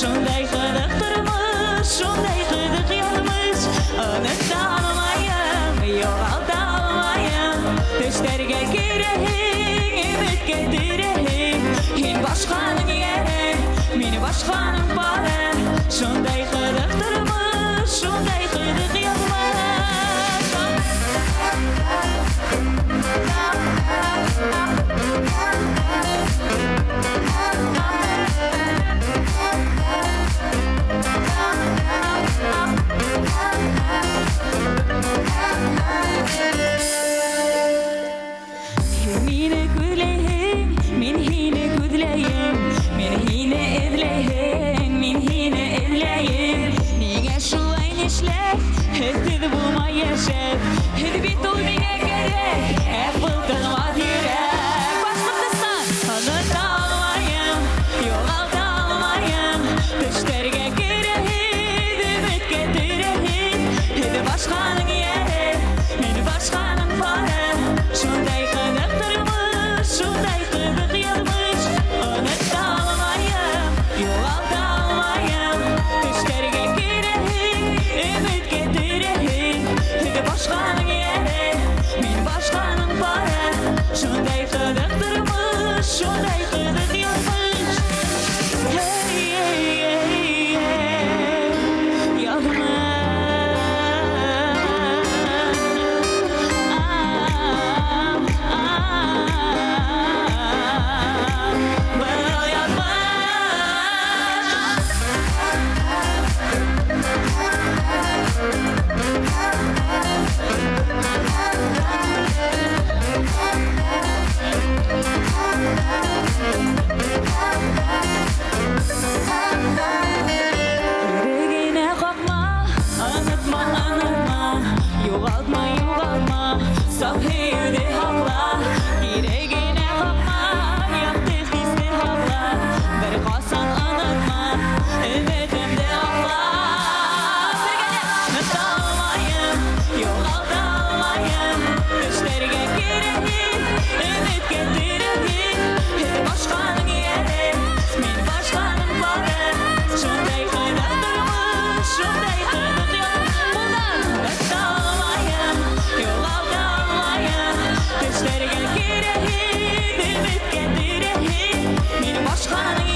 Şunday kılık durmuş, şunday kılık yanmış. Unutta almayım, yoğalta almayım. Düşlerge gireyim, ümitke direyim. Hin başkanın yeri, meni başkanın bari. Şunday kılık durmuş, şunday kılık yanmış. Mine güleyim, min hine güleyim. Min hine edleyim, min hine edleyim. Niye şu aynı işler, hedi bu mayeşer. Hedi bir toy mine gerek, hep bıldırmaz yürek. Başlıktasın, anıt almayım, yol alt almayım. Düşlerge gireyim, ümit getireyim. Hedi başkanın yeri, meni başkanın farı. Şunday kılık durmuş, şunday kılık yanmış. Unut almayım, yol alt almayım. Düşlerge gireyim, ümit getireyim. Hedi başkanın yeri, meni başkanın farı. Şunday kılık durmuş, şunday kılık yanmış. Hey, hey, hey, hey, yanmış. Yüreğine kalkma, unutma, unutma. Yoğaltma, yoğaltma, safiyede hakla. Yüreğine kalkma, yaptık hisli hakla. Bir kalsan unutma, ümitimde hakla. Unut almayım, yoğalt almayım. Düşlerge gireyim, ümit getireyim. Hedi başkanın yeri, men başkanın barı. Şunday kılık durmuş, şunday kılık yanmış. Bundan unut almayım, yoğalt almayım. Düşlerge gireyim, ümit getireyim. Men başkanın